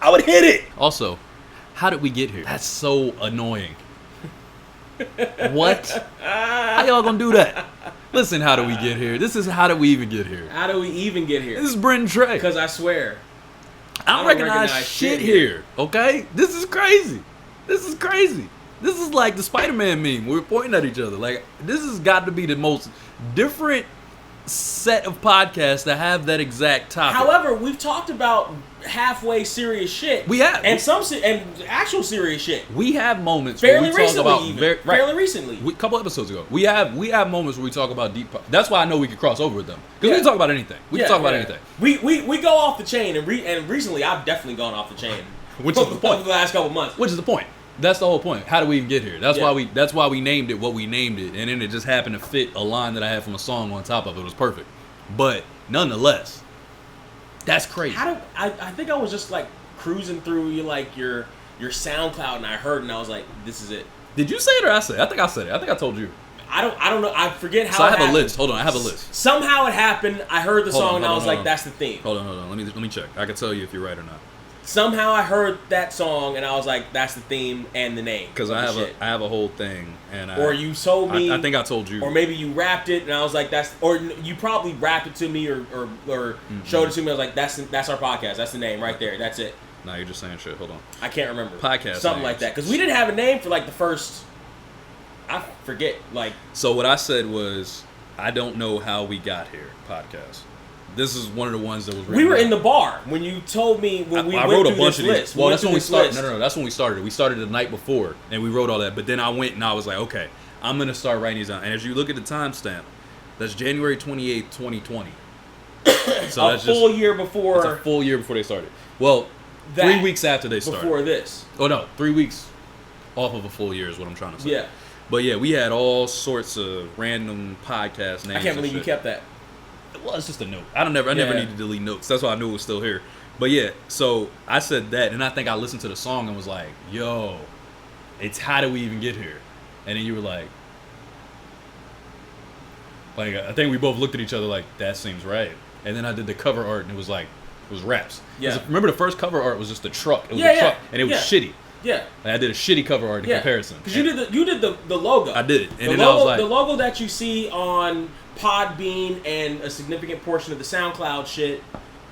I would hit it. Also, how did we get here? That's so annoying. What? How y'all gonna do that? Listen, how do we get here? This is how did we even get here? How do we even get here? This is Brent and Trey. Because I swear, I don't recognize shit here. Okay? This is crazy. This is crazy. This is like the Spider-Man meme. We're pointing at each other. Like, this has got to be the most different set of podcasts that have that exact topic. However, we've talked about halfway serious shit. We have. And and actual serious shit. We have moments fairly where we talk about recently, fairly recently. A couple episodes ago. We have moments where we talk about deep. That's why I know we can cross over with them. Because we can talk about anything. We can talk about anything. We go off the chain, and recently I've definitely gone off the chain. Which is the point. Over the last couple months. Which is the point. That's the whole point. How do we even get here? That's why we named it what we named it, and then it just happened to fit a line that I had from a song on top of it. It was perfect. But nonetheless, that's crazy. I think I was just like cruising through your SoundCloud, and I heard, and I was like, this is it. Did you say it or I said it? I think I said it. I think I told you. I don't know. I forget how. So I have happened. a list. Hold on, I have a list. Somehow it happened. I heard the song, and I was like, that's the theme. Hold on. Let me check. I can tell you if you're right or not. Somehow I heard that song, and I was like, that's the theme and the name. Because I have a whole thing, and or you told me. I think I told you. Or maybe you rapped it, and I was like, that's. Or you probably rapped it to me, or showed it to me. I was like, that's our podcast. That's the name right there. That's it. Nah, you're just saying shit. Hold on. I can't remember. Podcast something names. like that. Because we didn't have a name for like the first. I forget. Like. So what I said was, I don't know how we got here. Podcast. This is one of the ones that was. We were in the bar when you told me I wrote a bunch of these. Well, that's when we started. No, that's when we started. We started the night before, and we wrote all that. But then I went and I was like, okay, I'm gonna start writing these down. And as you look at the timestamp, that's January 28th, 2020. So that's a full year before. That's a full year before they started. Well, 3 weeks after they started. Before this. Oh no, 3 weeks off of a full year is what I'm trying to say. Yeah. But yeah, we had all sorts of random podcast names. I can't believe you kept that. Well, it's just a note. I never need to delete notes. That's why I knew it was still here. But yeah, so I said that, and I think I listened to the song and was like, yo, it's how do we even get here? And then you were like, I think we both looked at each other like, that seems right. And then I did the cover art, and it was raps. Yeah. Remember the first cover art was just a truck. It was a truck, and it was shitty. Yeah. And I did a shitty cover art in comparison. Because you did the logo. I did it. And then I was like, the logo that you see on Podbean and a significant portion of the SoundCloud shit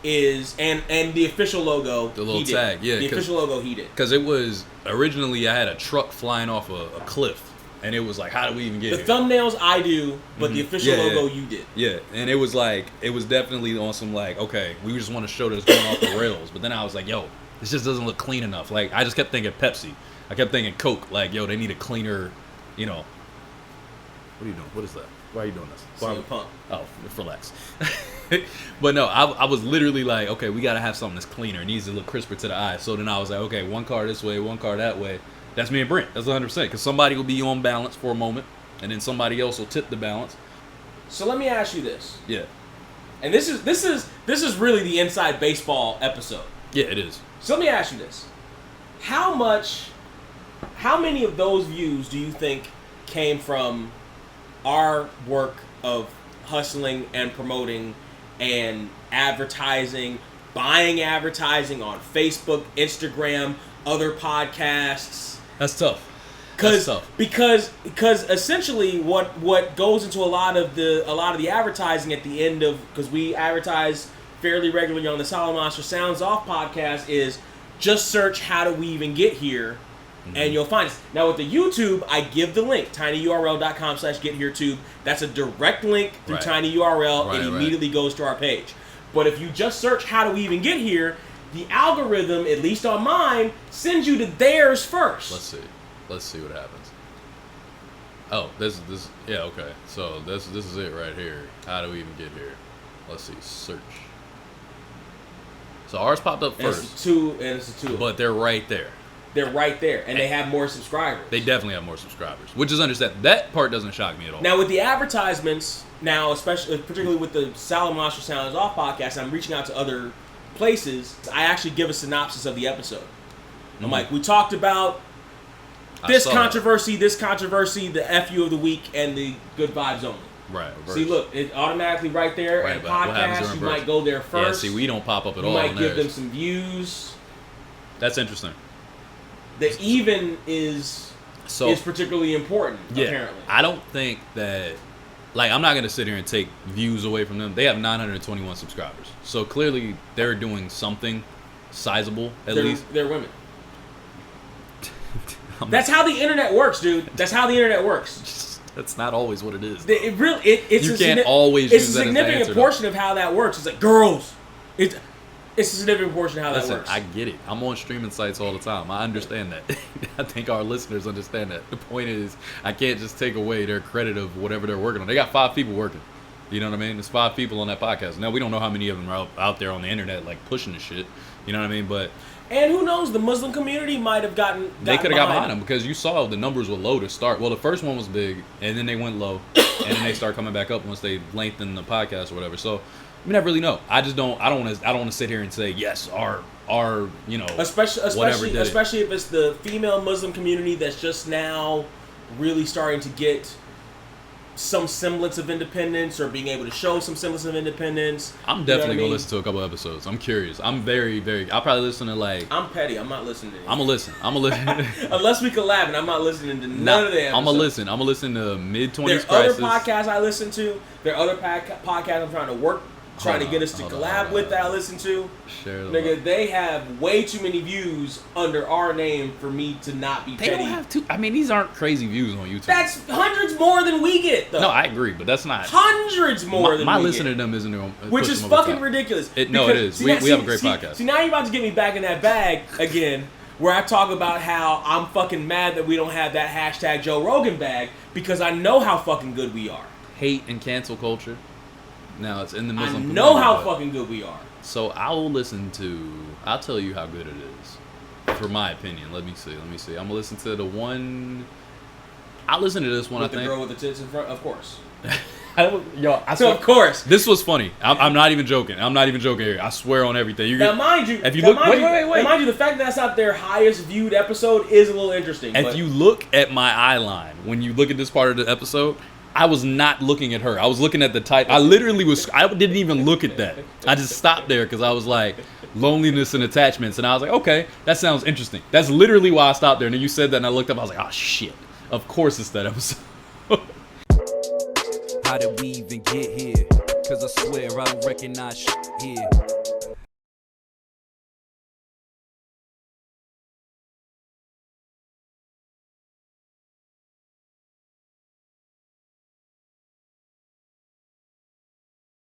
is and the official logo. The little tag, the official logo he did. Because it was originally I had a truck flying off a cliff, and it was like, how do we even get here? The thumbnails I do, but the official logo you did. Yeah, and it was definitely on some okay, we just want to show that it's going off the rails. But then I was like, yo, this just doesn't look clean enough. Like, I just kept thinking Pepsi. I kept thinking Coke. Like, yo, they need a cleaner, What are you doing? What is that? Why are you doing this? CM Punk. Oh, relax. But no, I was literally like, okay, we got to have something that's cleaner. It needs to look crisper to the eye. So then I was like, okay, one car this way, one car that way. That's me and Brent. That's 100%. Because somebody will be on balance for a moment, and then somebody else will tip the balance. So let me ask you this. Yeah. And this is really the inside baseball episode. Yeah, it is. So let me ask you this. How many of those views do you think came from our work of hustling and promoting and advertising, buying advertising on Facebook, Instagram, other podcasts? That's tough. Because essentially what goes into a lot of the advertising at the end of, because we advertise fairly regularly on the Solid Monster Sounds Off podcast, is just search how do we even get here, and you'll find us. Now with the YouTube, I give the link, tinyurl.com/getHereTube. That's a direct link through tinyurl. It immediately goes to our page. But if you just search how do we even get here, the algorithm, at least on mine, sends you to theirs first. Let's see what happens. Oh, this yeah, okay. So this is it right here. How do we even get here? Let's see, search. So ours popped up first. It's a two. But they're right there. They're right there, and they have more subscribers. They definitely have more subscribers, which is understandable. That part doesn't shock me at all. Now with the advertisements, particularly with the Solid Monster Sounds Off podcast, I'm reaching out to other places. I actually give a synopsis of the episode. I'm like, we talked about this controversy, the FU of the week, and the good vibes only. Right. Reverse. See, look, it's automatically right there. Right, and podcast, you might go there first. Yeah, see, we don't pop up at all. You might give them some views. That's interesting. The even is particularly important, apparently. I don't think that... Like, I'm not going to sit here and take views away from them. They have 921 subscribers. So, clearly, they're doing something sizable, at least. They're women. That's how the internet works, dude. That's how the internet works. That's not always what it is. It's you can't always use that as the answer. It's a significant portion of how that works. It's like, girls. It's a significant portion of how that works. I get it. I'm on streaming sites all the time. I understand that. I think our listeners understand that. The point is, I can't just take away their credit of whatever they're working on. They got 5 people working. You know what I mean? There's 5 people on that podcast. Now, we don't know how many of them are out there on the internet, like, pushing the shit. You know what I mean? But... And who knows? The Muslim community might have gotten they could have got behind them because you saw the numbers were low to start. Well, the first one was big, and then they went low, and then they start coming back up once they lengthened the podcast or whatever. So, we never really know. I just don't. I don't want to sit here and say yes. Our you know, especially if it's the female Muslim community that's just now really starting to get some semblance of independence or being able to show some semblance of independence. I'm definitely going to listen to a couple episodes. I'm curious. I'm very, very... I'll probably listen to like... I'm petty. I'm not listening to anything. I'm going to listen. Unless we collab, and I'm not listening to none of the episodes. I'm going to listen to Mid-20s Crisis. There are other podcasts I listen to. There are other podcasts I'm trying to get us to collab with that I listen to. Nigga, they have way too many views under our name for me to not be petty. They don't have to. I mean, these aren't crazy views on YouTube. That's hundreds more than we get, though. No, I agree, but that's not... Hundreds more than we get. My listening to them isn't... Which is fucking ridiculous. It is. We have a great podcast. See, now you're about to get me back in that bag again, where I talk about how I'm fucking mad that we don't have that hashtag Joe Rogan bag, because I know how fucking good we are. Hate and cancel culture. Now it's in the Muslim community. I know how fucking good we are. So I'll tell you how good it is. For my opinion. Let me see. I'm going to listen to the one... I'll listen to this one, with I think. The girl with the tits in front? Of course. Of course. This was funny. I'm not even joking. Here. I swear on everything. Now, mind you... If you look... Wait. Now, mind you, the fact that that's not their highest viewed episode is a little interesting. If you look at my eye line, when you look at this part of the episode... I was not looking at her. I was looking at the title. I didn't even look at that. I just stopped there because I was like, loneliness and attachments. And I was like, okay, that sounds interesting. That's literally why I stopped there. And then you said that and I looked up. I was like, oh, shit. Of course it's that episode. How did we even get here? Because I swear I don't recognize shit here.